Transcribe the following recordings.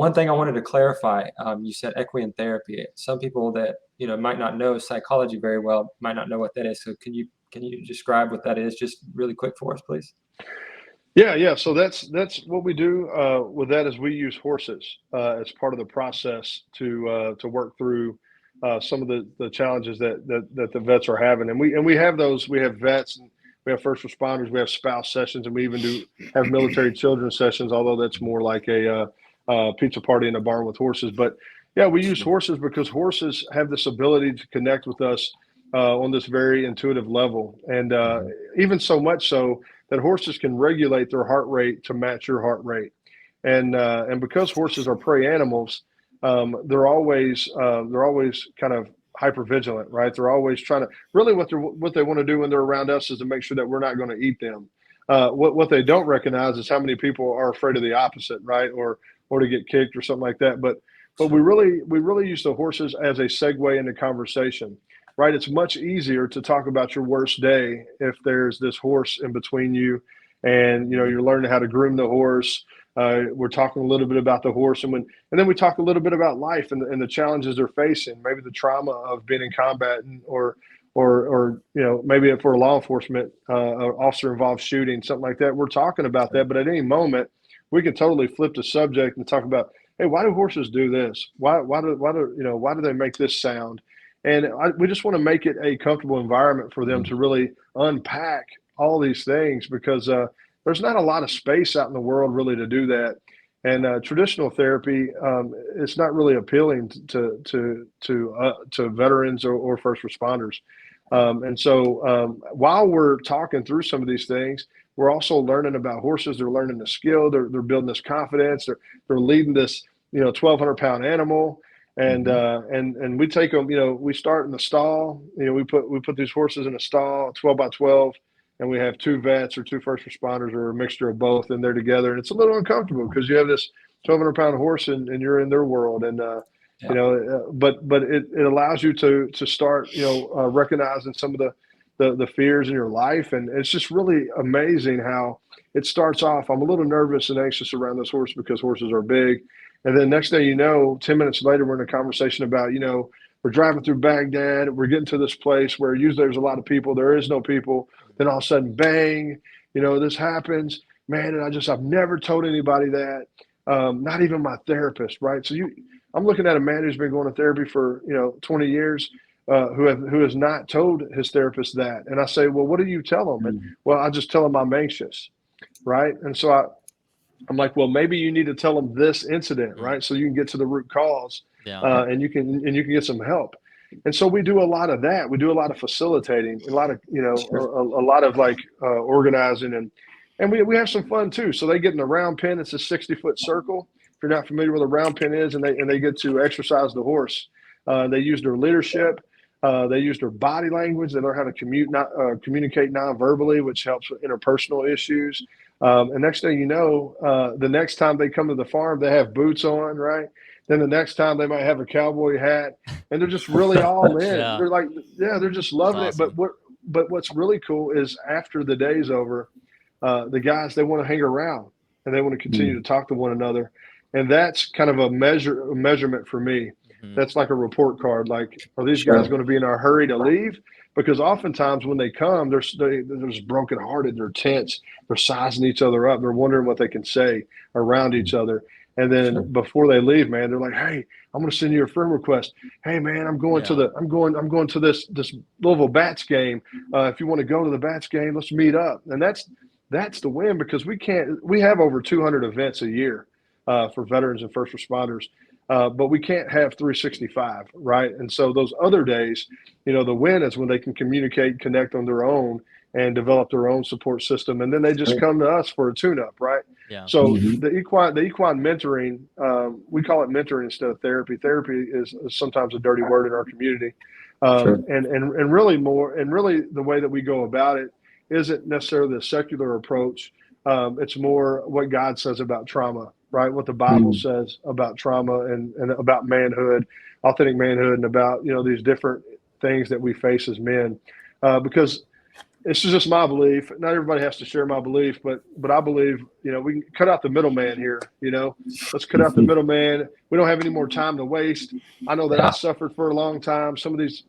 one thing I wanted to clarify, you said equine therapy. Some people that, might not know psychology very well might not know what that is. So can you describe what that is just really quick for us, please? Yeah. So that's what we do with that is we use horses as part of the process to work through some of the challenges that the vets are having, and we have those. We have vets, and we have first responders, we have spouse sessions, and we even do have military children sessions. Although that's more like a pizza party in a barn with horses. But yeah, we use horses because horses have this ability to connect with us on this very intuitive level, and even so much so that horses can regulate their heart rate to match your heart rate. And because horses are prey animals, they're always kind of hyper vigilant, right? They're always trying to really what they want to do when they're around us is to make sure that we're not going to eat them. What they don't recognize is how many people are afraid of the opposite, right? Or to get kicked or something like that. But we really use the horses as a segue into conversation, right? It's much easier to talk about your worst day if there's this horse in between you, and you're learning how to groom the horse. We're talking a little bit about the horse, and then we talk a little bit about life and the challenges they're facing, maybe the trauma of being in combat, or maybe for a law enforcement officer involved shooting, something like that. We're talking about that, but at any moment we can totally flip the subject and talk about, hey, why do horses do this? Why do they make this sound? And we just want to make it a comfortable environment for them to really unpack all these things, because there's not a lot of space out in the world really to do that. And traditional therapy, it's not really appealing to veterans or first responders. And so while we're talking through some of these things, we're also learning about horses. They're learning the skill. They're building this confidence. They're leading this 1,200-pound animal. And we take them. We start in the stall. We put these horses in a stall, 12 by 12, and we have two vets or two first responders or a mixture of both in there together. And it's a little uncomfortable because you have this 1,200-pound horse and you're in their world. And Yeah. but it allows you to start recognizing some of the fears in your life. And it's just really amazing how it starts off. I'm a little nervous and anxious around this horse because horses are big. And then next thing you know, 10 minutes later, we're in a conversation about, we're driving through Baghdad. We're getting to this place where usually there's a lot of people. There is no people. Then all of a sudden, bang, this happens. Man, and I've never told anybody that, not even my therapist, right? So I'm looking at a man who's been going to therapy for, 20 years, who has not told his therapist that. And I say, well, what do you tell him? And well, I just tell him I'm anxious, right? And so I'm like, well, maybe you need to tell them this incident, right? So you can get to the root cause, Yeah. and you can get some help. And so we do a lot of that. We do a lot of facilitating, a lot of Sure. a lot of like organizing, and we have some fun too. So they get in the round pen. It's a 60-foot circle. If you're not familiar with a round pen is, and they get to exercise the horse. They use their leadership. They use their body language. They learn how to communicate non-verbally, which helps with interpersonal issues. And next thing you know, the next time they come to the farm, they have boots on, right? Then the next time they might have a cowboy hat, and they're just really all in. Yeah. They're like, yeah, they're just That's loving it. awesome. But what's really cool is after the day's over, the guys, they want to hang around and they want to continue to talk to one another. And that's kind of a measurement for me. Mhm. That's like a report card. Like, are these Sure. guys going to be in a hurry to leave? Because oftentimes when they come, they're just brokenhearted. They're tense. They're sizing each other up. They're wondering what they can say around each other. And then Sure. before they leave, man, they're like, "Hey, I'm going to send you a friend request. Hey, man, I'm going to this Louisville Bats game. If you want to go to the Bats game, let's meet up." And that's the win, because we have over 200 events a year for veterans and first responders. But we can't have 365, right? And so those other days, the win is when they can communicate, connect on their own, and develop their own support system. And then they just Sure. come to us for a tune-up, right? Yeah. So Mhm. the equine mentoring, we call it mentoring instead of therapy. Therapy is sometimes a dirty word in our community. Sure. And really the way that we go about it isn't necessarily the secular approach. It's more what God says about trauma, right? What the Bible says about trauma and about manhood, authentic manhood, and about, these different things that we face as men. Because this is just my belief. Not everybody has to share my belief, but I believe, we can cut out the middleman here. Let's cut out the middleman. We don't have any more time to waste. I know that I Yeah. suffered for a long time. Some of these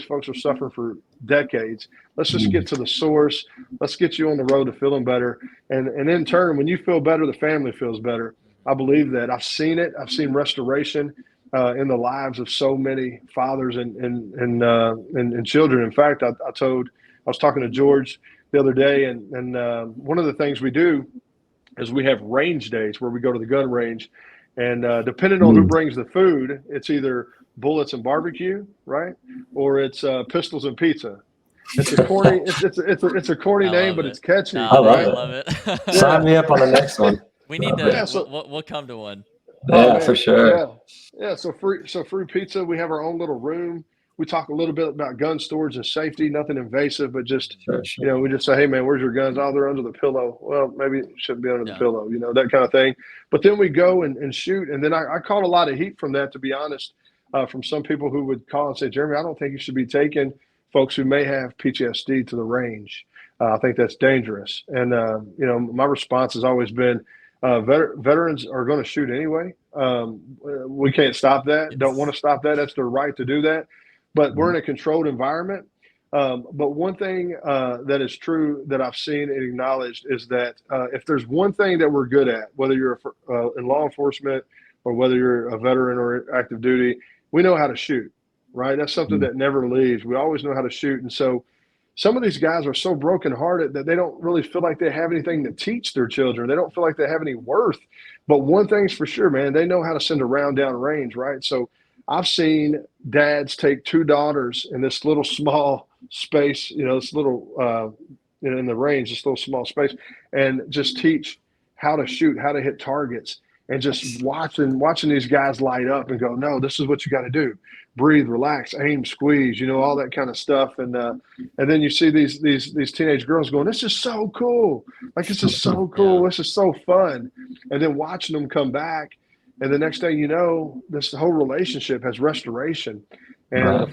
folks are suffering for decades. Let's just Mm. get to the source. Let's get you on the road to feeling better. And in turn, when you feel better, the family feels better. I believe that. I've seen it. I've seen restoration in the lives of so many fathers and children. In fact, I was talking to George the other day, and one of the things we do is we have range days where we go to the gun range, and depending on who Mm. brings the food, it's either bullets and barbecue, right, or it's pistols and pizza. It's a corny, it's a corny I name, love but it. it's catchy, No, I love I right? it. love it. Yeah, Sign me up on the next one. We need yeah. to. So We'll come to one. oh Yeah, for man, sure. yeah, yeah. So free pizza. We have our own little room. We talk a little bit about gun storage and safety. Nothing invasive, but just Sure, sure. we just say, hey man, where's your guns? Oh, they're under the pillow. Well, maybe it shouldn't be under the Yeah. pillow. That kind of thing. But then we go and shoot, and then I caught a lot of heat from that, to be honest, from some people who would call and say, Jeremy, I don't think you should be taking folks who may have PTSD to the range. I think that's dangerous. And my response has always been, veterans are going to shoot anyway. We can't stop that. Don't want to stop that. That's their right to do that. But we're in a controlled environment. But one thing that is true that I've seen and acknowledged is that if there's one thing that we're good at, whether you're in law enforcement or whether you're a veteran or active duty, we know how to shoot, right? That's something that never leaves. We always know how to shoot. And so some of these guys are so brokenhearted that they don't really feel like they have anything to teach their children. They don't feel like they have any worth. But one thing's for sure, man, they know how to send a round down range, right? So I've seen dads take two daughters in this little small space, this little, in the range, this little small space, and just teach how to shoot, how to hit targets, and just watching these guys light up and go, no, this is what you got to do. Breathe, relax, aim, squeeze, all that kind of stuff. And then you see these teenage girls going, this is so cool. Like, this is so cool. Yeah. This is so fun. And then watching them come back. And the next thing you know, this whole relationship has restoration. And Right.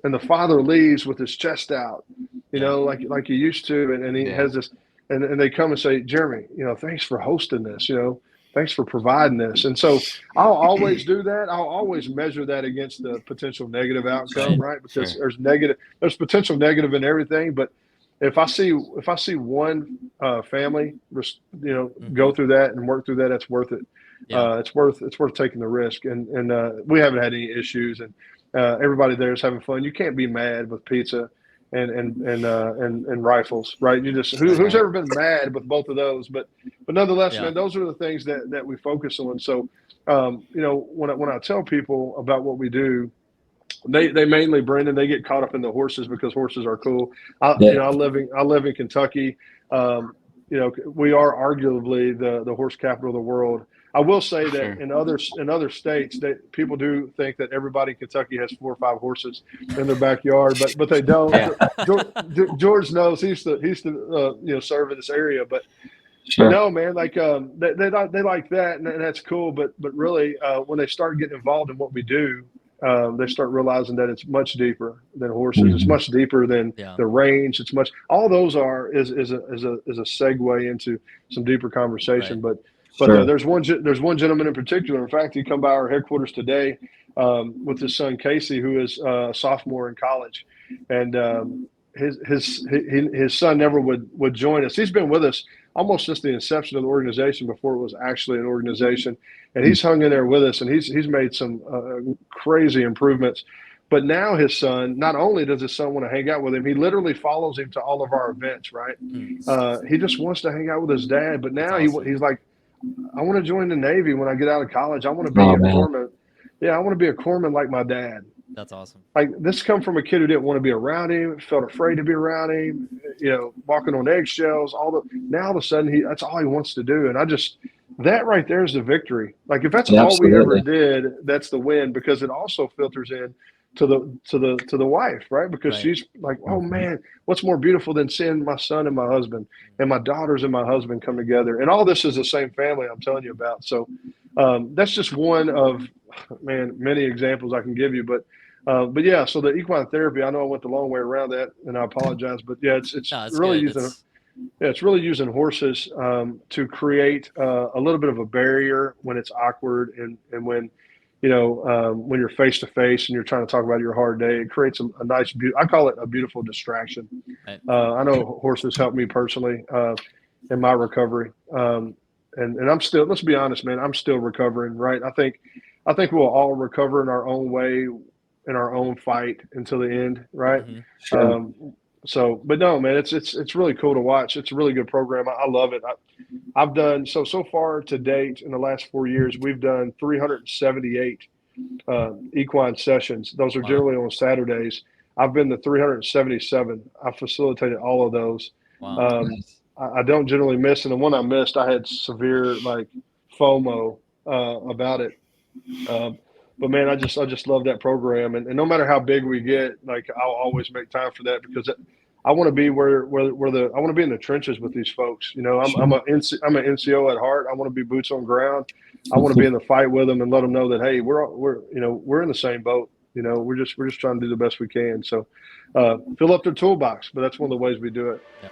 the father leaves with his chest out, Yeah. like he used to. And he has this, and they come and say, Jeremy, thanks for hosting this, thanks for providing this. And so I'll always do that. I'll always measure that against the potential negative outcome, right? Because Sure. there's potential negative in everything. But if I see one family, go through that and work through that, that's worth it. Yeah. It's worth taking the risk. And we haven't had any issues, and everybody there is having fun. You can't be mad with pizza and rifles, right? You just who's ever been mad with both of those? But nonetheless, Yeah. man, those are the things that we focus on. So, when I tell people about what we do, they mainly, Brendan, they get caught up in the horses because horses are cool. I live in Kentucky. We are arguably the horse capital of the world. I will say that in other states, that people do think that everybody in Kentucky has 4 or 5 horses in their backyard, but they don't. Yeah. George knows he's to serve in this area, but Sure. no, man, like they like that, and that's cool. But really, when they start getting involved in what we do, they start realizing that it's much deeper than horses. It's much deeper than the range. It's much. All those is a segue into some deeper conversation. Right. But there's one gentleman in particular. In fact, he come by our headquarters today with his son Casey, who is a sophomore in college, and his son never would join us. He's been with us almost since the inception of the organization, before it was actually an organization, and he's hung in there with us, and he's made some crazy improvements. But now his son, not only does his son want to hang out with him, he literally follows him to all of our events, right? He just wants to hang out with his dad. But now he's like, I want to join the Navy when I get out of college. I want to be a corpsman. Yeah, I want to be a corpsman like my dad. That's awesome. Like, this come from a kid who didn't want to be around him, felt afraid to be around him, walking on eggshells. Now all of a sudden that's all he wants to do. And that right there is the victory. Like, if that's all we ever did, that's the win, because it also filters in to the wife, right? Because she's like, oh man, what's more beautiful than seeing my son and my husband and my daughters and my husband come together? And all this is the same family I'm telling you about. So that's just one of, man, many examples I can give you. But But yeah, so the equine therapy, I know I went the long way around that, and I apologize, but yeah, it's No, it's really good. using, yeah, it's really using horses to create a little bit of a barrier when it's awkward, and when you're face to face and you're trying to talk about your hard day. It creates a nice, I call it a beautiful distraction. Right. I know horses help me personally in my recovery, and I'm still. Let's be honest, man. I'm still recovering. Right. I think we'll all recover in our own way, in our own fight until the end. Right. Mhm. Sure. So, but no, man, it's really cool to watch. It's a really good program. I love it. I've done so far to date in the last 4 years. We've done 378 equine sessions. Those are Wow. generally on Saturdays. I've been to 377. I facilitated all of those. Wow. Nice. I don't generally miss, and the one I missed, I had severe like FOMO about it. Um, but man, I just love that program, and no matter how big we get, like I'll always make time for that because I want to be where the I want to be in the trenches with these folks. You know, I'm Sure. I'm an NCO at heart. I want to be boots on ground. I want to be in the fight with them and let them know that hey, we're in the same boat. You know, we're just trying to do the best we can. So fill up their toolbox, but that's one of the ways we do it. Yeah.